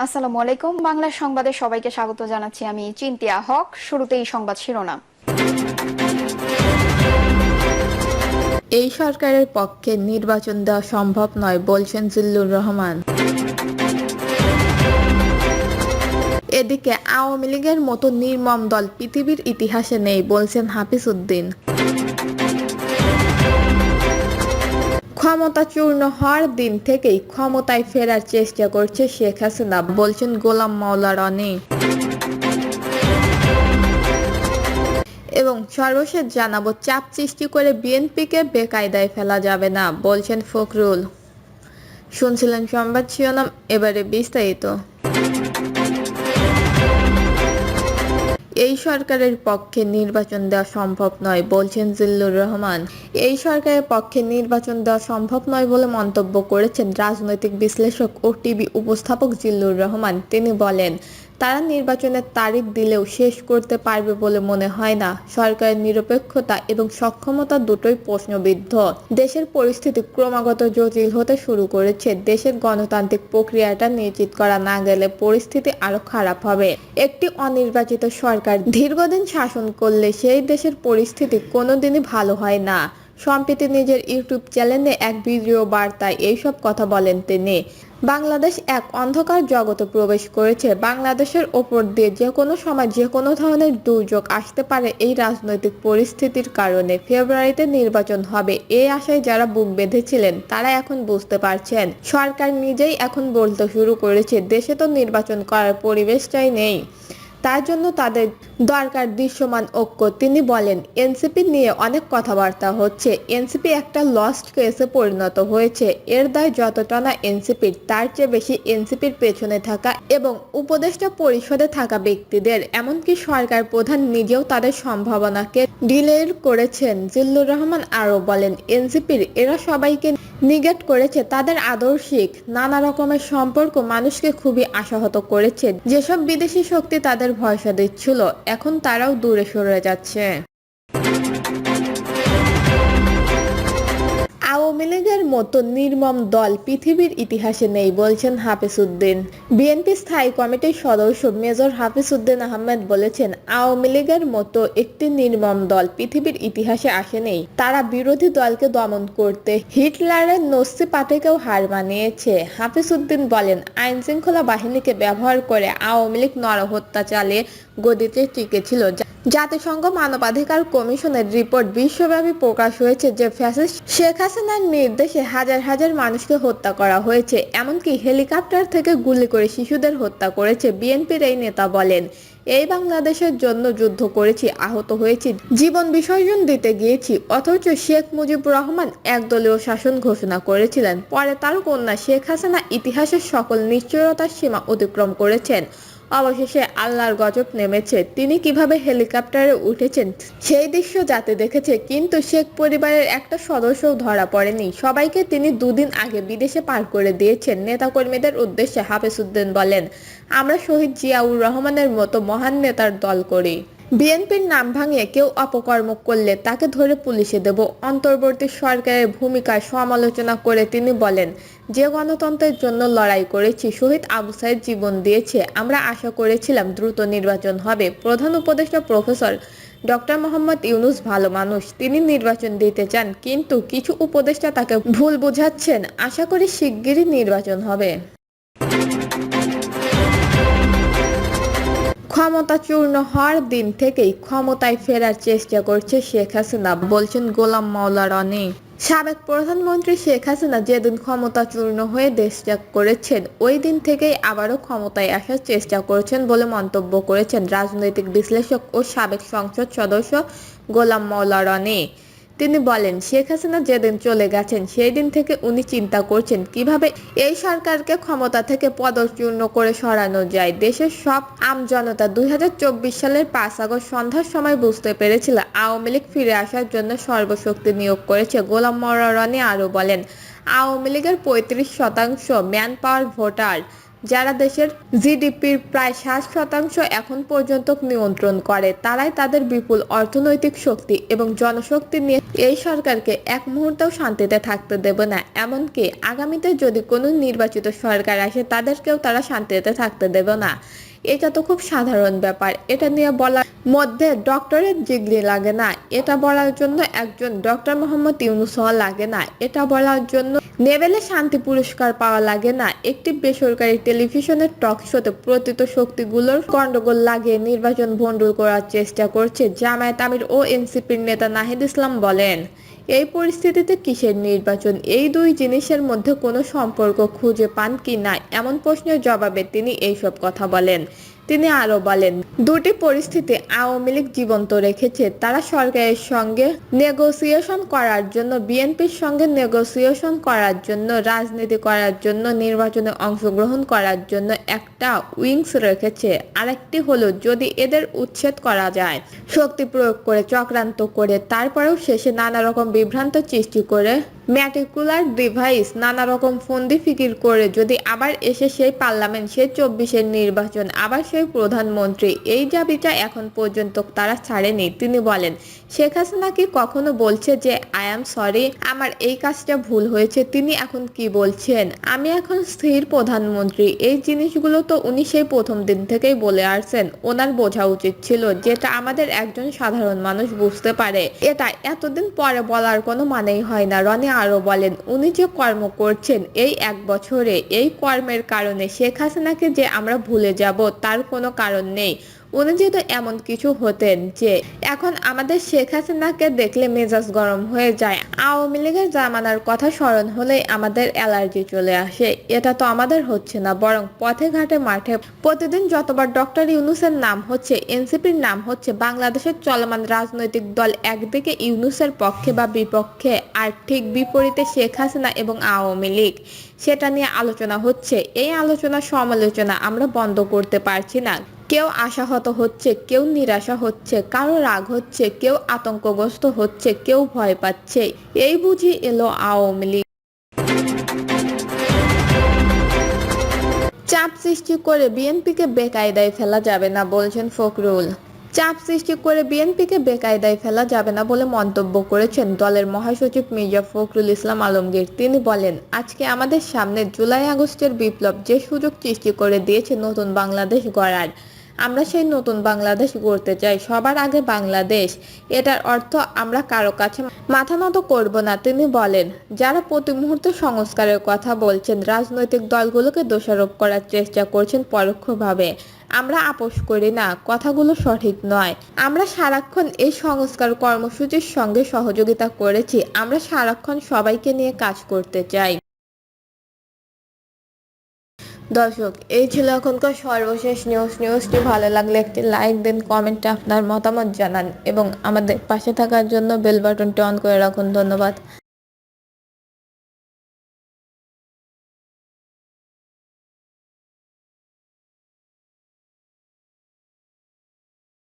আসসালামু আলাইকুম। বাংলা সংবাদে সবাইকে স্বাগত জানাচ্ছি। আমি চিন্তিয়া হক। শুরুতেই সংবাদ শিরোনাম। এই সরকারের পক্ষে নির্বাচন দেওয়া সম্ভব নয় বলছেন জিল্লুর রহমান। এদিকে আওয়ামী লীগের মতো নির্মম দল পৃথিবীর ইতিহাসে নেই বলছেন হাফিজ উদ্দিন। ক্ষমতাচূর্ণ হওয়ার দিন থেকেই ক্ষমতায় ফেরার চেষ্টা করছে শেখ হাসিনা বলছেন গোলাম মাওলা রনি। এবং সর্বশেষ জানাবো, চাপ সৃষ্টি করে বিএনপিকে বেকায়দায় ফেলা যাবে না বলছেন ফখরুল। শুনছিলেন সংবাদ শিরোনাম, এবারে বিস্তারিত। এই সরকারের পক্ষে নির্বাচন দেওয়া সম্ভব নয় বলছেন জিল্লুর রহমান। এই সরকারের পক্ষে নির্বাচন দেওয়া সম্ভব নয় বলে মন্তব্য করেছেন রাজনৈতিক বিশ্লেষক ও টিভি উপস্থাপক জিল্লুর রহমান। তিনি বলেন, তারা নির্বাচনের তারিখ দিলেও শেষ করতে পারবে বলে মনে হয় না। সরকারের নিরপেক্ষতা এবং সক্ষমতা দুটোই প্রশ্নবিদ্ধ। দেশের পরিস্থিতি ক্রমাগত জটিল হতে শুরু করেছে। দেশের গণতান্ত্রিক প্রক্রিয়াটা নিশ্চিত করা না গেলে পরিস্থিতি আরো খারাপ হবে। একটি অনির্বাচিত সরকার দীর্ঘদিন শাসন করলে সেই দেশের পরিস্থিতি কোনোদিনই ভালো হয় না। সম্প্রতি নিজের ইউটিউব চ্যানেলে এক ভিডিও বার্তায় এইসব কথা বলেন তিনি। বাংলাদেশ এক অন্ধকার জগতে প্রবেশ করেছে। বাংলাদেশের ওপর দিয়ে যে কোনো সময় যে কোনো ধরনের দুর্যোগ আসতে পারে। এই রাজনৈতিক পরিস্থিতির কারণে ফেব্রুয়ারিতে নির্বাচন হবে এই আশায় যারা বুক বেঁধেছিলেন তারা এখন বুঝতে পারছেন। সরকার নিজেই এখন বলতে শুরু করেছে দেশে তো নির্বাচন করার পরিবেশটাই নেই, তার জন্য তাদের দরকার দৃশ্যমান ঐক্য। তিনি বলেন, এনসিপি নিয়ে অনেক কথাবার্তা হচ্ছে। এনসিপি একটা লস্ট কেসে পরিণত হয়েছে। এর দায় যতটা না এনসিপির, তার চেয়ে বেশি এনসিপির পেছনে থাকা এবং উপদেষ্টা পরিষদে থাকা ব্যক্তিদের, এমনকি সরকার প্রধান নিজেও তাদের সম্ভাবনাকে ডিলের করেছেন। জিল্লুর রহমান আরও বলেন, এনসিপির এরা সবাইকে নিগেট করেছে। তাদের আদর্শিক নানা রকমের সম্পর্ক মানুষকে খুবই আশাহত করেছে। যেসব বিদেশি শক্তি তাদের ভরসা দিচ্ছিল, এখন তারাও দূরে সরে যাচ্ছে। আওয়ামী লীগের মতো নির্মম দল পৃথিবীর ইতিহাসে নেই বলছেন হাফিজ উদ্দিন। বিএনপি স্থায়ী কমিটির সদস্য মেজর হাফিজ উদ্দিন আহমেদ বলেছেন, আওয়ামী লীগের মতো একটি নির্মম দল পৃথিবীর ইতিহাসে আসেনি। তারা বিরোধী দলকে দমন করতে হিটলারের নস্যি পার্টিকেও হার মানিয়েছে। হাফিজ উদ্দিন বলেন, আইন শৃঙ্খলা বাহিনীকে ব্যবহার করে আওয়ামী লীগ নরহত্যা চালিয়ে গদিতে টিকেছিল। জাতিসংঘ মানবাধিকার কমিশনের রিপোর্ট বিশ্বব্যাপী প্রকাশ হয়েছে যে ফ্যাসিস্ট শেখ হাসিনার নির্দেশে হাজার হাজার মানুষকে হত্যা করা হয়েছে, এমনকি হেলিকপ্টার থেকে গুলি করে শিশুদের হত্যা করেছে। বিএনপির এই নেতা বলেন, এই বাংলাদেশের জন্য যুদ্ধ করেছি, আহত হয়েছি, জীবন বিসর্জন দিতে গিয়েছি। অথচ শেখ মুজিবুর রহমান একদলীয় শাসন ঘোষণা করেছিলেন। পরে তার কন্যা শেখ হাসিনা ইতিহাসের সকল নিশ্চয়তার সীমা অতিক্রম করেছেন। অবশেষে আল্লাহর গজব নেমেছে। তিনি কিভাবে হেলিকপ্টারে উঠেছেন সেই দৃশ্য যাতে দেখেছে, কিন্তু শেখ পরিবারের একটা সদস্যও ধরা পড়েনি। সবাইকে তিনি দুদিন আগে বিদেশে পার করে দিয়েছেন। নেতাকর্মীদের উদ্দেশ্যে হাফিজ উদ্দিন বলেন, আমরা শহীদ জিয়াউর রহমানের মতো মহান নেতার দল করি। বিএনপির নাম ভাঙিয়ে কেউ অপকর্ম করলে তাকে ধরে পুলিশে দেব। অন্তর্বর্তী সরকারের ভূমিকার সমালোচনা করে তিনি বলেন, যে গণতন্ত্রের জন্য লড়াই করেছি, শহীদ আবু সাইদ জীবন দিয়েছে, আমরা আশা করেছিলাম দ্রুত নির্বাচন হবে। প্রধান উপদেষ্টা প্রফেসর ডক্টর মোহাম্মদ ইউনূস ভালো মানুষ, তিনি নির্বাচন দিতে চান, কিন্তু কিছু উপদেষ্টা তাকে ভুল বুঝাচ্ছেন। আশা করি শিগগিরই নির্বাচন হবে। ক্ষমতাচূর্ণ হওয়ার দিন থেকেই ক্ষমতায় ফেরার চেষ্টা করছে শেখ হাসিনা বলছেন গোলাম মাওলা রনি। সাবেক প্রধানমন্ত্রী শেখ হাসিনা যেদিন ক্ষমতাচূর্ণ হয়ে দেশ ত্যাগ করেছেন, ওই দিন থেকেই আবারও ক্ষমতায় আসার চেষ্টা করছেন বলে মন্তব্য করেছেন রাজনৈতিক বিশ্লেষক ও সাবেক সংসদ সদস্য গোলাম মাওলা রনি। তিনি বলেন, শেখ হাসিনা যেদিন চলে গেছেন সেই দিন থেকে উনি চিন্তা করছেন কিভাবে এই সরকারকে ক্ষমতা থেকে পদচ্যুত করে সরানো যায়। দেশের সব আমজনতা 2024 সালের 5 আগস্ট সন্ধ্যার সময় বুঝতে পেরেছিল আওয়ামী লীগ ফিরে আসার জন্য সর্বশক্তি নিয়োগ করেছে। গোলাম মাওলা রনি আরও বলেন, আওয়ামী লীগের 35% ম্যান পাওয়ার ভোটার, যারা দেশের জিডিপির প্রায় 60% এখন পর্যন্ত নিয়ন্ত্রণ করে, তারাই তাদের বিপুল অর্থনৈতিক শক্তি এবং জনশক্তি নিয়ে এই সরকারকে এক মুহূর্তেও শান্তিতে থাকতে দেবে না। এমনকি আগামীতে যদি কোনো নির্বাচিত সরকার আসে, তাদেরকেও তারা শান্তিতে থাকতে দেবে না। এটা তো খুব সাধারণ ব্যাপার। এটা নিয়ে বলার মধ্যে ডক্টরেট ডিগ্রি লাগে না, এটা বলার জন্য একজন ডক্টর মোহাম্মদ ইউনূস হওয়া লাগে না, এটা বলার জন্য নোবেল শান্তি পুরস্কার পাওয়া লাগে না। একটি বেসরকারি টেলিভিশনের টক শোতে প্রতীত শক্তিগুলোর গন্ডগোল লাগিয়ে নির্বাচন ভণ্ডুল করার চেষ্টা করছে জামায়াত আমির ও এনসিপির নেতা নাহিদ ইসলাম বলেন, এই পরিস্থিতিতে কিসের নির্বাচন? এই দুই জিনিসের মধ্যে কোনো সম্পর্ক খুঁজে পান কি না, এমন প্রশ্নের জবাবে তিনি এইসব কথা বলেন। তিনি আরো বলেন, দুটি পরিস্থিতি আওয়ামী লীগ জীবন্ত রেখেছে। তারা সরকারের সঙ্গে নেগোসিয়েশন করার জন্য, বিএনপির সঙ্গে নেগোসিয়েশন করার জন্য, রাজনীতি করার জন্য, নির্বাচনে অংশগ্রহণ করার জন্য একটা উইংস রেখেছে। আরেকটি হলো যদি এদের উচ্ছেদ করা যায়, শক্তি প্রয়োগ করে, চক্রান্ত করে, তারপরেও শেষে নানা রকম বিভ্রান্ত সৃষ্টি করে, ম্যাটিকুলার ডিভাইস, নানা রকম ফন্দি ফিকির করে যদি আবার এসে সেই পার্লামেন্ট, সেই 24-এর নির্বাচন, আবার সেই প্রধানমন্ত্রী, এই দাবিটা এখন পর্যন্ত তারা ছাড়েনি। তিনি বলেন, শেখ হাসিনা কি কখনো বলছে যে আই এম সরি, আমার এই কাজটা ভুল হয়েছে? তিনি এখন কি বলছেন, আমি এখন স্থির প্রধানমন্ত্রী? এই জিনিসগুলো তো উনি সেই প্রথম দিন থেকেই বলে আসছেন। ওনার বোঝা উচিত ছিল, যেটা আমাদের একজন সাধারণ মানুষ বুঝতে পারে। এটা এতদিন পরে বলার কোনো মানেই হয় না। রনি আরো বলেন, উনি যে কর্ম করছেন এই 1 বছরে, এই কর্মের কারণে শেখ হাসিনাকে যে আমরা ভুলে যাব তার কোনো কারণ নেই। উনি যেহেতু এমন কিছু হতেন যে এখন আমাদের শেখ হাসিনাকে দেখলে মেজাজ গরম হয়ে যায়, আওয়ামী লীগের জামানার কথা স্মরণ হলেই আমাদের অ্যালার্জি চলে আসে। এটা তো আমাদের হচ্ছে না, বরং পথে ঘাটে মাঠে প্রতিদিন যতবার ডক্টর ইউনূসের নাম হচ্ছে, এনসিপির নাম হচ্ছে, বাংলাদেশের চলমান রাজনৈতিক দল একদিকে ইউনূসের পক্ষে বা বিপক্ষে, আর ঠিক বিপরীতে শেখ হাসিনা এবং আওয়ামী লীগ, সেটা নিয়ে আলোচনা হচ্ছে। এই আলোচনা সমালোচনা আমরা বন্ধ করতে পারছি না। কেউ আশাহত হচ্ছে, কেউ নিরাশা হচ্ছে, কারো রাগ হচ্ছে, কেউ আতঙ্কগ্রস্ত হচ্ছে, কেউ ভয় পাচ্ছে। এই বুঝি এলো আওয়ামী লীগ। চাপ সৃষ্টি করে বিএনপিকে বেকায়দায় ফেলা যাবে না বলছেন ফখরুল। চাপ সৃষ্টি করে বিএনপিকে বেকায়দায় ফেলা যাবে না বলে মন্তব্য করেছেন দলের মহাসচিব মির্জা ফখরুল ইসলাম আলমগীর। তিনি বলেন, আজকে আমাদের সামনে জুলাই আগস্টের বিপ্লব যে সুযোগ সৃষ্টি করে দিয়েছে নতুন বাংলাদেশ গড়ার, আমরা সেই নতুন বাংলাদেশ গড়তে চাই, সবার আগে বাংলাদেশ। এটার অর্থ আমরা কারো কাছে মাথা নত করব না। তিনি বলেন, যারা প্রতি মুহূর্তে সংস্কারের কথা বলছেন, রাজনৈতিক দলগুলোকে দোষারোপ করার চেষ্টা করছেন পরোক্ষভাবে, আমরা আপোষ করি না, কথাগুলো সঠিক নয়। আমরা সারাক্ষণ এই সংস্কার কর্মসূচির সঙ্গে সহযোগিতা করেছি, আমরা সারাক্ষণ সবাইকে নিয়ে কাজ করতে চাই। দর্শক, এই ছিল এখনকার সর্বশেষ নিউজটি ভালো লাগলে একটি লাইক দিন, কমেন্টে আপনার মতামত জানান এবং আমাদের পাশে থাকার জন্য বেল বাটনটি অন করে রাখুন। ধন্যবাদ।